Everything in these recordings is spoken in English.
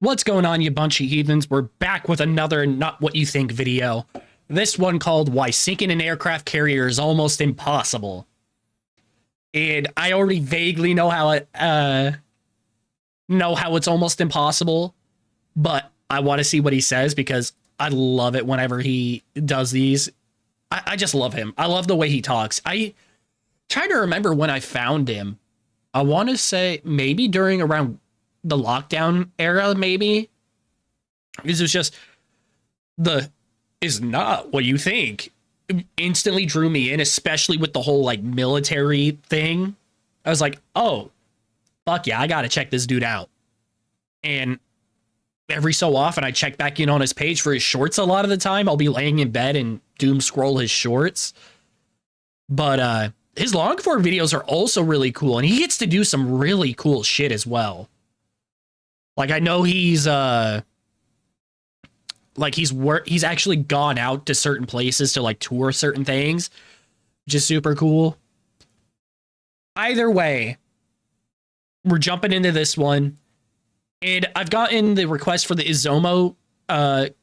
What's going on, you bunch of heathens? We're back with another Not What You Think video. This one called Why Sinking an Aircraft Carrier is Almost Impossible. And I already vaguely know how it's almost impossible, but I want to see what he says because I love it whenever he does these. I just love him. I love the way he talks. I try to remember when I found him. I want to say maybe during around the lockdown era, maybe. Because it was just is not what you think. It instantly drew me in, especially with the whole like military thing. I was like, oh, fuck yeah, I gotta check this dude out. And every so often I check back in on his page for his shorts a lot of the time. I'll be laying in bed and doom scroll his shorts. But his long form videos are also really cool, and he gets to do some really cool shit as well. Like, I know he's actually gone out to certain places to like tour certain things, which is super cool. Either way, we're jumping into this one, and I've gotten the request for the Izomo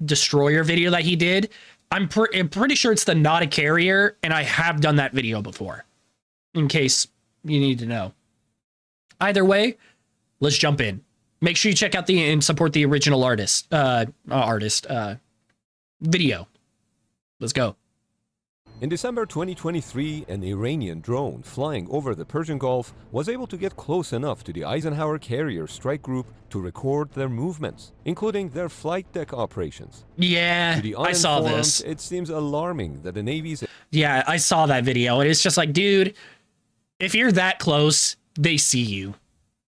destroyer video that he did. I'm pretty sure it's the Not a Carrier, and I have done that video before, in case you need to know. Either way, let's jump in. Make sure you check out and support the original video. Let's go. In December 2023, an Iranian drone flying over the Persian Gulf was able to get close enough to the Eisenhower Carrier Strike Group to record their movements, including their flight deck operations. Yeah, I saw this. It seems alarming that the Navy's... Yeah, I saw that video, and it's just like, dude, if you're that close, they see you.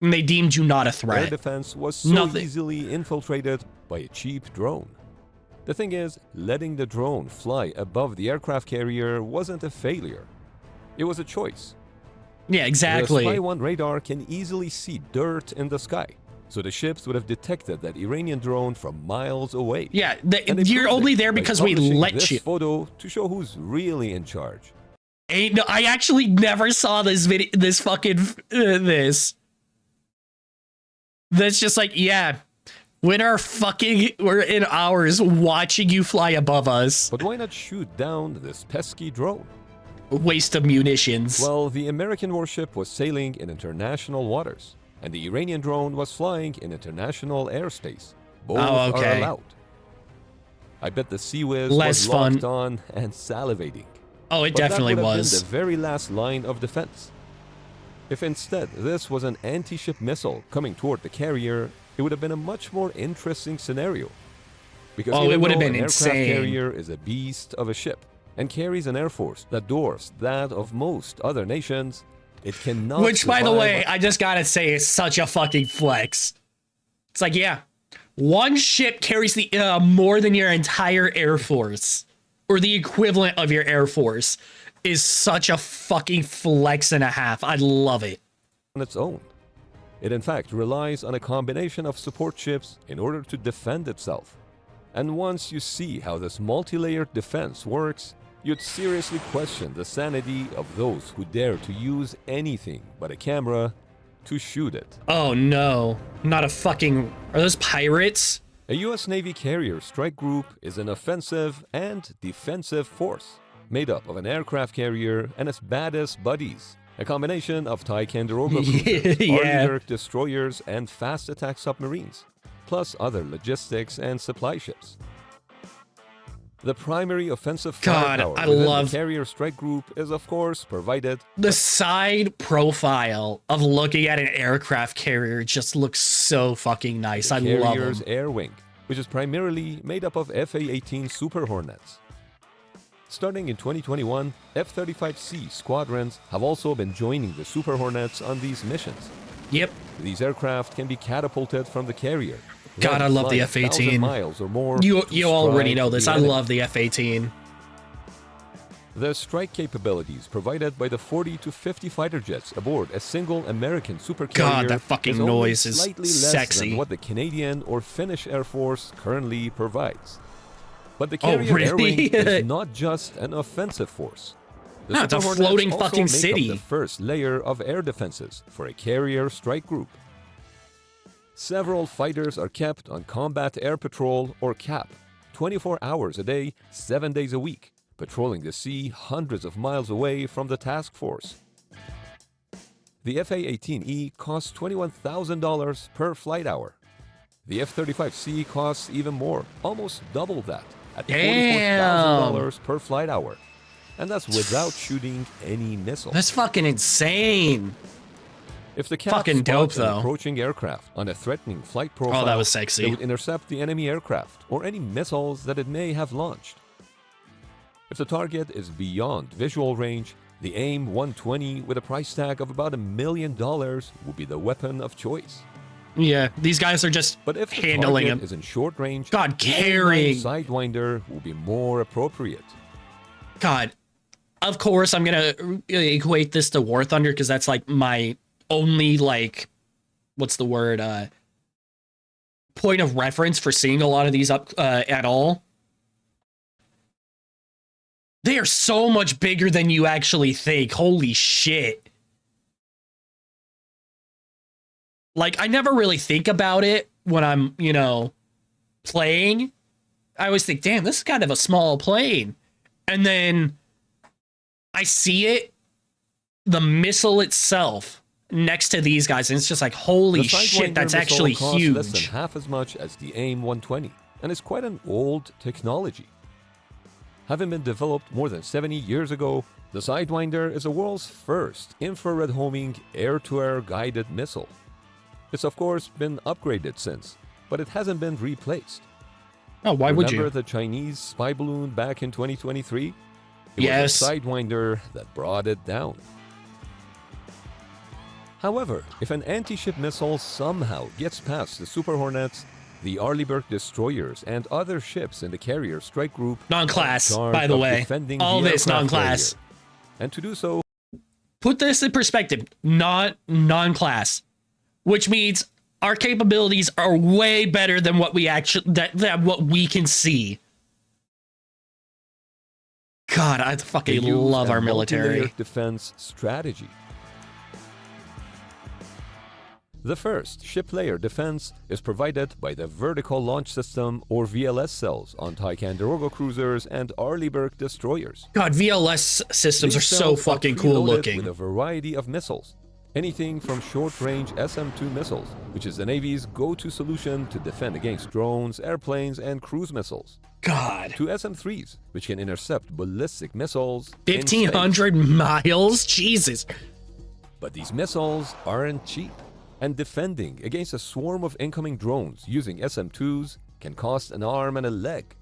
And they deemed you not a threat. Air defense was so easily infiltrated by a cheap drone. The thing is, letting the drone fly above the aircraft carrier wasn't a failure. It was a choice. Yeah, exactly. The Spy-1 radar can easily see dirt in the sky, so the ships would have detected that Iranian drone from miles away. Yeah, you're only there because we let this you. Photo to show who's really in charge. No, I actually never saw this video. This. That's just like, yeah, we're in ours watching you fly above us. But why not shoot down this pesky drone? Waste of munitions. Well, the American warship was sailing in international waters, and the Iranian drone was flying in international airspace. Both are allowed. I bet the Sea Whiz was locked on and salivating. Oh, it definitely was. That would have been was. the very last line of defense. If instead this was an anti-ship missile coming toward the carrier, it would have been a much more interesting scenario. Because it would have been an insane. Aircraft carrier is a beast of a ship and carries an air force that dwarfs that of most other nations, it cannot. Which, by the way, I just gotta say is such a fucking flex. It's like, yeah, one ship carries the more than your entire air force, or the equivalent of your air force, is such a fucking flex and a half. I love it. On its own. It in fact relies on a combination of support ships in order to defend itself. And once you see how this multi-layered defense works, you'd seriously question the sanity of those who dare to use anything but a camera to shoot it. Oh no, not a fucking... Are those pirates? A US Navy carrier strike group is an offensive and defensive force, made up of an aircraft carrier and its baddest buddies, a combination of Ticonderoga cruisers, Arleigh destroyers, and fast attack submarines, plus other logistics and supply ships. The primary offensive firepower within the carrier strike group is, of course, provided. The side profile of looking at an aircraft carrier just looks so fucking nice. I love it. Carrier's air wing, which is primarily made up of FA-18 Super Hornets. Starting in 2021, F-35C squadrons have also been joining the Super Hornets on these missions. Yep. These aircraft can be catapulted from the carrier. God, I love the F-18. Miles or more. You already know this. I love the F-18. The strike capabilities provided by the 40 to 50 fighter jets aboard a single American supercarrier. God, that fucking noise is slightly sexy. Less than what the Canadian or Finnish Air Force currently provides. But the carrier air wing is not just an offensive force. No, it's a floating fucking city. The first layer of air defenses for a carrier strike group. Several fighters are kept on Combat Air Patrol or CAP, 24 hours a day, 7 days a week, patrolling the sea hundreds of miles away from the task force. The FA-18E costs $21,000 per flight hour. The F-35C costs even more, almost double that, at $44,000 per flight hour. And that's without shooting any missiles. That's fucking insane. If the CAP Fucking dope, spots an though. approaching aircraft on a threatening flight profile, Oh, that was sexy. they would intercept the enemy aircraft or any missiles that it may have launched. If the target is beyond visual range, the AIM-120 with a price tag of about $1 million would be the weapon of choice. Yeah, these guys are just But if the handling target him. is in short range, God, the carrying. Sidewinder will be more appropriate. God, of course I'm gonna equate this to War Thunder because that's like my only like, what's the word? Point of reference for seeing a lot of these up at all. They are so much bigger than you actually think. Holy shit. Like, I never really think about it when I'm, you know, playing. I always think, damn, this is kind of a small plane. And then I see it, the missile itself, next to these guys, and it's just like, holy The shit, Sidewinder that's missile actually costs huge. less than half as much as the AIM-120, and is quite an old technology. Having been developed more than 70 years ago, the Sidewinder is the world's first infrared homing air-to-air guided missile. It's of course been upgraded since, but it hasn't been replaced. Oh, why would Remember you? the Chinese spy balloon back in 2023? It Yes. was the Sidewinder that brought it down. However, if an anti-ship missile somehow gets past the Super Hornets, the Arleigh destroyers and other ships in the carrier strike group Non-class, are in charge by the of way. defending All the this aircraft non-class. carrier. And to do so, Put this in perspective, not non-class, which means our capabilities are way better than what we actually that what we can see. God, I they fucking use love a our military. multi-layered defense strategy. The first ship layer defense is provided by the Vertical Launch System or VLS cells on Ticonderoga cruisers and Arleigh destroyers. God, VLS systems These are so cells are fucking cool preloaded looking. with a variety of missiles. Anything from short-range SM-2 missiles, which is the Navy's go-to solution to defend against drones, airplanes, and cruise missiles, God, to SM-3s, which can intercept ballistic missiles in space. 1,500 miles, Jesus. But these missiles aren't cheap, and defending against a swarm of incoming drones using SM-2s can cost an arm and a leg.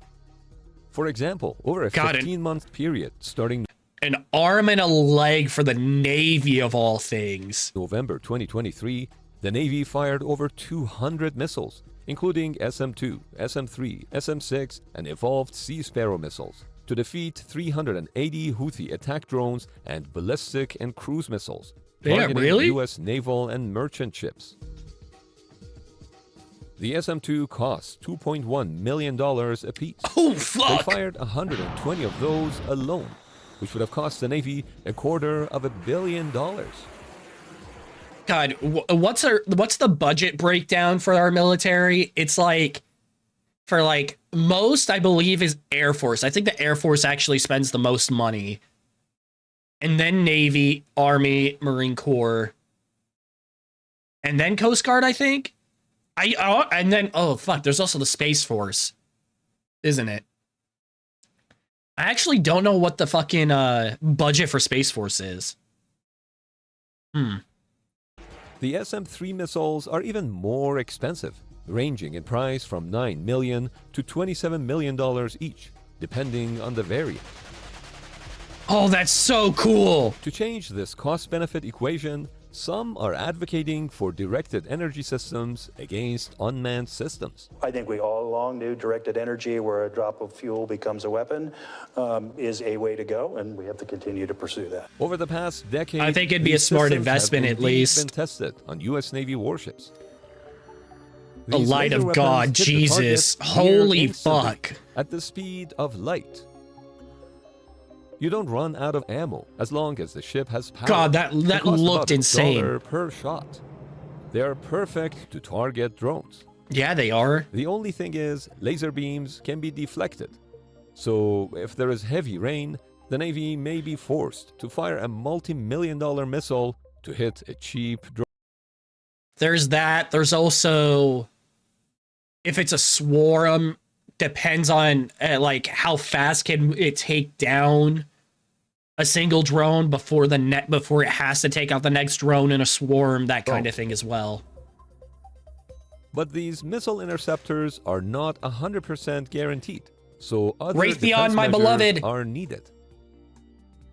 For example, over a Got it. 15-month period starting An arm and a leg for the Navy of all things. November 2023, the Navy fired over 200 missiles, including SM-2, SM-3, SM-6, and evolved Sea Sparrow missiles, to defeat 380 Houthi attack drones and ballistic and cruise missiles, Yeah, targeting really? U.S. naval and merchant ships. The SM-2 costs $2.1 million apiece. Oh, They fuck. fired 120 of those alone, which would have cost the Navy $250 million. God, what's the budget breakdown for our military? It's like, for like most, I believe, is Air Force. I think the Air Force actually spends the most money. And then Navy, Army, Marine Corps. And then Coast Guard, I think. And then, oh, fuck, there's also the Space Force. Isn't it? I actually don't know what the fucking budget for Space Force is. The SM-3 missiles are even more expensive, ranging in price from $9 million to $27 million each, depending on the variant. Oh, that's so cool. To change this cost-benefit equation, some are advocating for directed energy systems against unmanned systems. I think we all along knew directed energy, where a drop of fuel becomes a weapon, is a way to go, and we have to continue to pursue that. Over the past decade, I think it'd be a these smart systems have investment, at indeed least. been tested on U.S. Navy warships. The These light laser of weapons God, hit the Jesus. target near Holy instantly fuck. At the speed of light. You don't run out of ammo as long as the ship has power. God, that It costs looked about $1 insane. per shot. They are perfect to target drones. Yeah, they are. The only thing is, laser beams can be deflected. So if there is heavy rain, the Navy may be forced to fire a multi-million-dollar missile to hit a cheap drone. There's that. There's also, if it's a swarm, depends on like how fast can it take down a single drone before before it has to take out the next drone in a swarm, that kind of thing as well. But these missile interceptors are not 100% guaranteed, so other Raytheon, my defense beloved, measures are needed.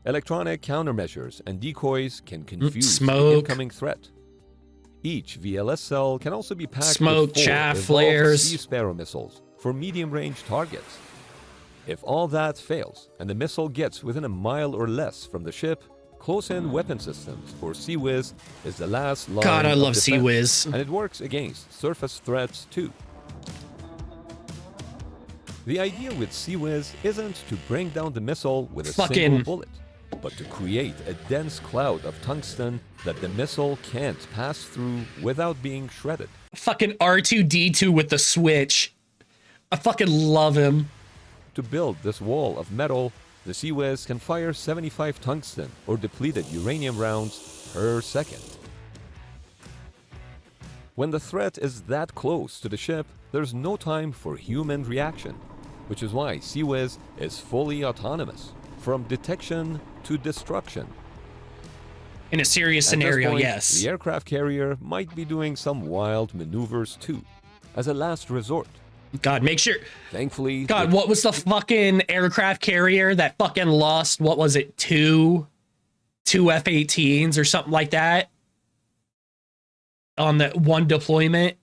Electronic countermeasures and decoys can confuse the smoke, incoming threat. Each VLS cell can also be packed smoke, with 4 chaff, evolved flares, Sea Sparrow missiles for medium-range targets. If all that fails and the missile gets within a mile or less from the ship, close-in weapon systems, or CWIS, is the last line God, I of love defense, CWIS. and it works against surface threats too. The idea with CWIS isn't to bring down the missile with a single bullet, but to create a dense cloud of tungsten that the missile can't pass through without being shredded. Fucking R2D2 with the switch. I fucking love him. To build this wall of metal, the CWIS can fire 75 tungsten or depleted uranium rounds per second. When the threat is that close to the ship, there's no time for human reaction, which is why CWIS is fully autonomous, from detection to destruction. In a serious At this scenario, point, yes. The aircraft carrier might be doing some wild maneuvers too, as a last resort. God, make sure. Thankfully, God, what was the fucking aircraft carrier that fucking lost? What was it? Two F-18s or something like that on the one deployment.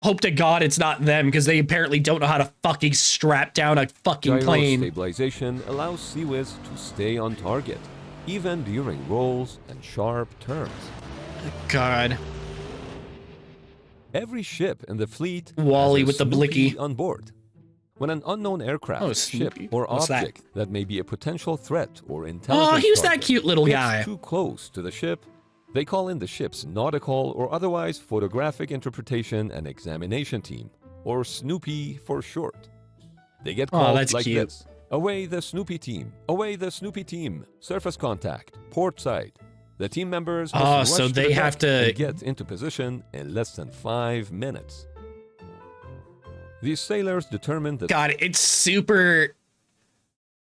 Hope to God it's not them, because they apparently don't know how to fucking strap down a fucking plane. Stabilization allows CWIS to stay on target, even during rolls and sharp turns. God. Every ship in the fleet Wally has a with the Snoopy blicky on board. When an unknown aircraft, ship, Snoopy. or What's object that may be a potential threat or intelligence Oh, he's that target cute little gets guy. too close to the ship, they call in the ship's nautical or otherwise photographic interpretation and examination team, or Snoopy for short. They get called that's like cute. this: away the Snoopy team, away the Snoopy team, surface contact, port side. The team members must rush so to they the have deck and to get into position in less than 5 minutes. These sailors determined that God, it's super.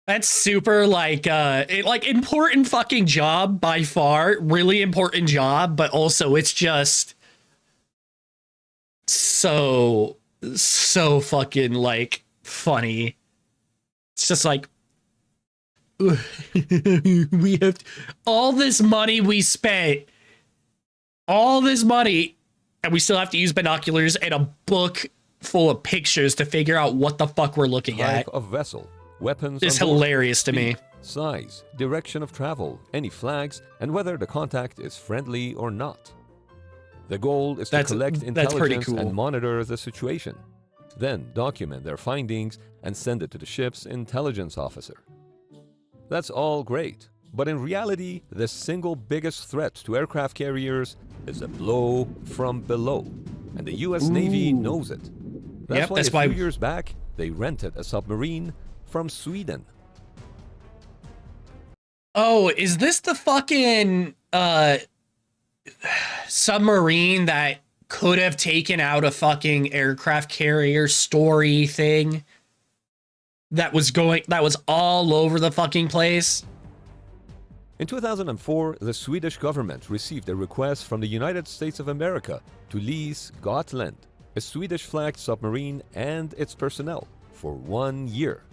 That's super like important fucking job by far, really important job, but also it's just so fucking like funny. It's just like we have all this money we spent, all this money, and we still have to use binoculars and a book full of pictures to figure out what the fuck we're looking at. type of vessel, weapons It's on board, hilarious to me. speed, size, direction of travel, any flags, and whether the contact is friendly or not. The goal is to collect that's pretty intelligence cool. and monitor the situation. Then document their findings and send it to the ship's intelligence officer. That's all great, but in reality, the single biggest threat to aircraft carriers is a blow from below, and the US Navy knows it. That's why a few years back, they rented a submarine from Sweden. Oh, is this the fucking submarine that could have taken out a fucking aircraft carrier story thing that was all over the fucking place? In 2004, the Swedish government received a request from the United States of America to lease Gotland, a Swedish-flagged submarine, and its personnel for 1 year.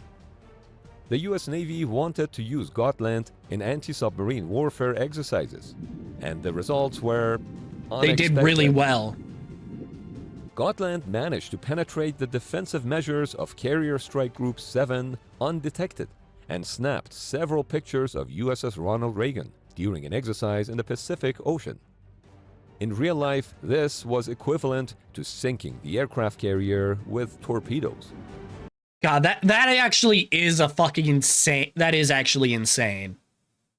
The US Navy wanted to use Gotland in anti-submarine warfare exercises, and the results were unexpected. They did really well. Gotland managed to penetrate the defensive measures of Carrier Strike Group 7 undetected and snapped several pictures of USS Ronald Reagan during an exercise in the Pacific Ocean. In real life, this was equivalent to sinking the aircraft carrier with torpedoes. God, that actually is a fucking insane. That is actually insane.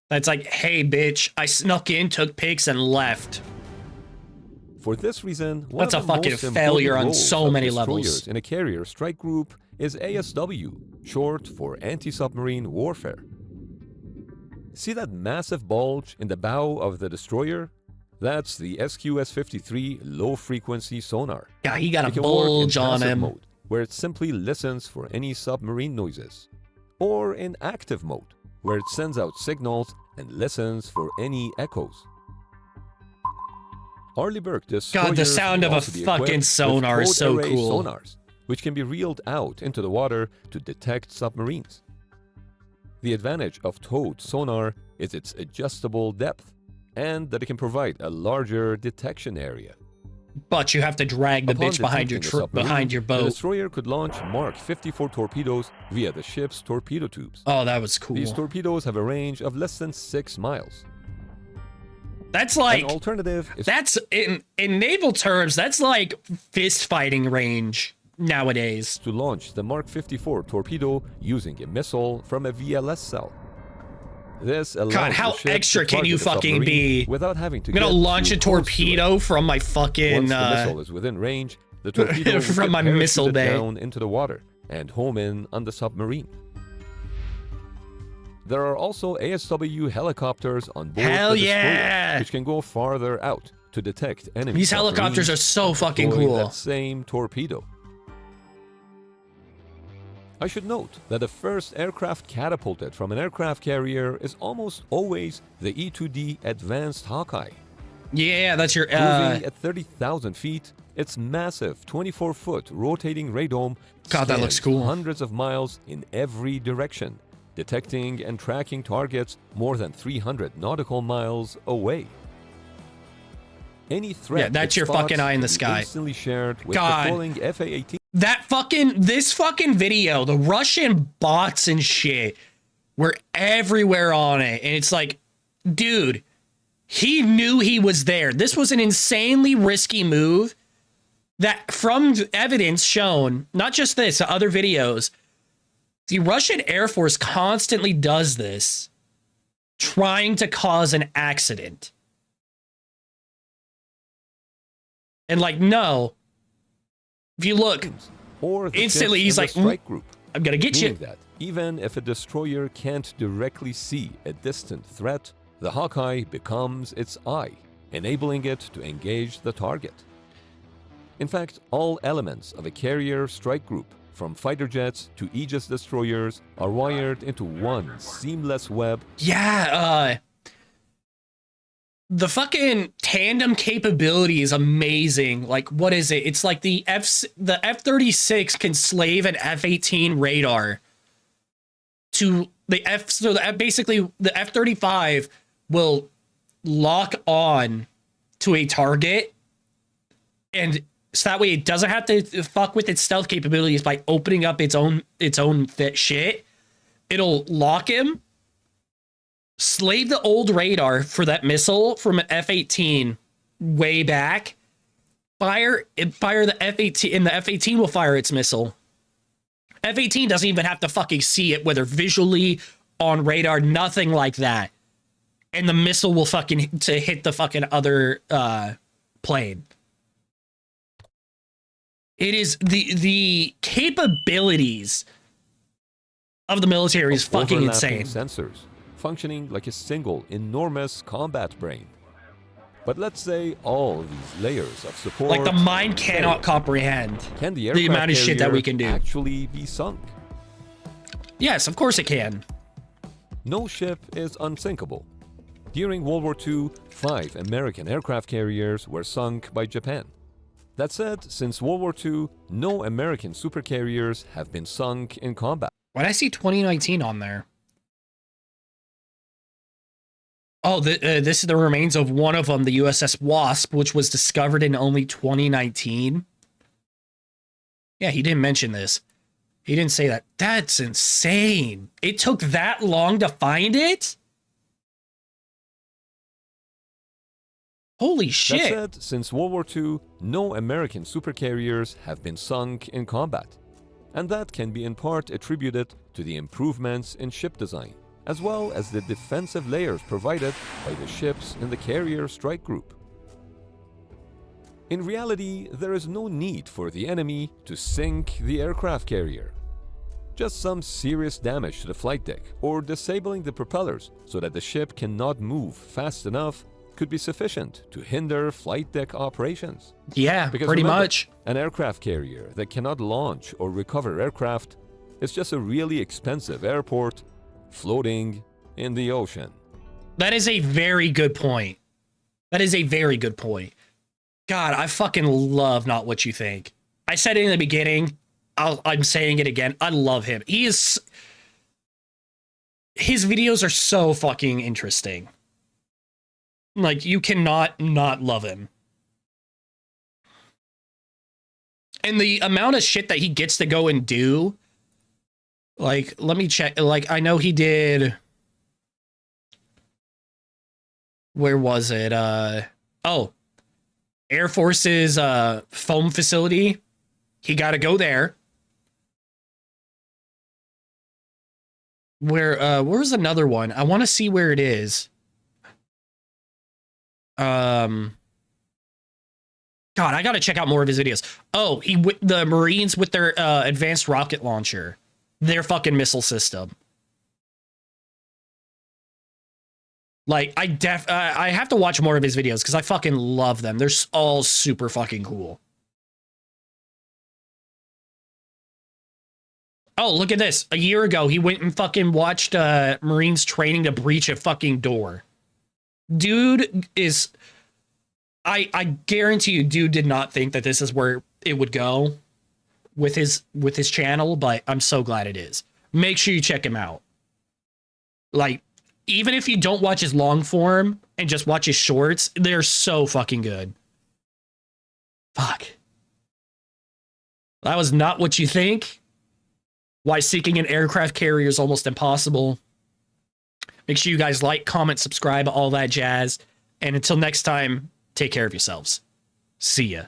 That's like, hey, bitch, I snuck in, took pics, and left. For this reason, one That's of a the fucking most failure important on roles so of many destroyers levels. in a carrier strike group is ASW, short for anti-submarine warfare. See that massive bulge in the bow of the destroyer? That's the SQS-53 low-frequency sonar. Yeah, he got a It can work in bulge on passive him. mode, where it simply listens for any submarine noises, or in active mode, where it sends out signals and listens for any echoes. Arleigh destroyers God, the sound will of a also be fucking equipped with sonar is so towed array cool. sonars, which can be reeled out into the water to detect submarines. The advantage of towed sonar is its adjustable depth, and that it can provide a larger detection area. But you have to drag the Upon bitch behind your detecting a submarine, behind your the boat. destroyer could launch Mark 54 torpedoes via the ship's torpedo tubes. Oh, that was cool. These torpedoes have a range of less than 6 miles. That's like An alternative is that's in naval terms. That's like fist fighting range nowadays. to launch the Mark 54 torpedo using a missile from a VLS cell. This allows God, the how ship to extra can you target a fucking submarine be? without having to I'm gonna get launch too a close to it. torpedo from my fucking Once the missile is within range, the torpedo will from get my missile parachuted bay. down into the water and home in on the submarine. There are also ASW helicopters on board Hell the destroyer, yeah! which can go farther out to detect enemy These helicopters are submarines so and fucking deploy cool. that same torpedo. I should note that the first aircraft catapulted from an aircraft carrier is almost always the E2D Advanced Hawkeye. Yeah, that's your Cruising at 30,000 feet, its massive 24-foot rotating radome God, that looks spans cool. hundreds of miles in every direction, detecting and tracking targets more than 300 nautical miles away. Any threat Yeah, that's it your spots fucking eye in can the be sky. instantly shared with God. patrolling FA-18. this fucking video, the Russian bots and shit were everywhere on it. And it's like, dude, he knew he was there. This was an insanely risky move that, from evidence shown, not just this, other videos, the Russian Air Force constantly does this, trying to cause an accident. And like, no. If you look, Or the instantly ships he's in like, the strike group. I'm gonna get Meaning you. that even if a destroyer can't directly see a distant threat, the Hawkeye becomes its eye, enabling it to engage the target. In fact, all elements of a carrier strike group, from fighter jets to Aegis destroyers, are wired into one seamless web. Yeah, the fucking tandem capability is amazing. Like, what is it? It's like the F-36 can slave an F-18 radar to the basically the F-35 will lock on to a target, and so that way it doesn't have to fuck with its stealth capabilities by opening up its own shit. It'll lock him, slave the old radar for that missile from an F-18 way back, fire the F-18, and the F-18 will fire its missile. F-18 doesn't even have to fucking see it, whether visually, on radar, nothing like that. And the missile will fucking to hit the fucking other plane. It is the capabilities of the military is fucking overlapping insane. Sensors, functioning like a single enormous combat brain. But let's say all of these layers of support... Like, the mind cannot comprehend Can the amount of shit that we can do. actually be sunk? Yes, of course it can. No ship is unsinkable. During World War II, 5 American aircraft carriers were sunk by Japan. That said, since World War II, no American supercarriers have been sunk in combat. Why did I see 2019 on there? Oh, this is the remains of one of them, the USS Wasp, which was discovered in only 2019. Yeah, he didn't mention this. He didn't say that. That's insane. It took that long to find it? Holy shit. That said, since World War II, no American supercarriers have been sunk in combat. And that can be in part attributed to the improvements in ship design, as well as the defensive layers provided by the ships in the carrier strike group. In reality, there is no need for the enemy to sink the aircraft carrier. Just some serious damage to the flight deck or disabling the propellers so that the ship cannot move fast enough could be sufficient to hinder flight deck operations. Yeah, Because pretty remember, much. an aircraft carrier that cannot launch or recover aircraft is just a really expensive airport floating in the ocean. That is a very good point. That is a very good point. God, I fucking love Not What You Think. I said it in the beginning. I'm saying it again. I love him. His videos are so fucking interesting. Like, you cannot not love him. And the amount of shit that he gets to go and do. Like, let me check. Like, I know he did. Where was it? Oh, Air Force's foam facility. He got to go there. Where's another one? I want to see where it is. God, I got to check out more of his videos. Oh, the Marines with their advanced rocket launcher, their fucking missile system. Like, I have to watch more of his videos because I fucking love them. They're all super fucking cool. Oh, look at this. A year ago, he went and fucking watched Marines training to breach a fucking door. Dude is... I guarantee you, dude did not think that this is where it would go with his channel, but I'm so glad it is. Make sure you check him out. Like, even if you don't watch his long form and just watch his shorts, they're so fucking good. Fuck. That was Not What You Think. Why seeking an aircraft carrier is almost impossible. Make sure you guys like, comment, subscribe, all that jazz. And until next time, take care of yourselves. See ya.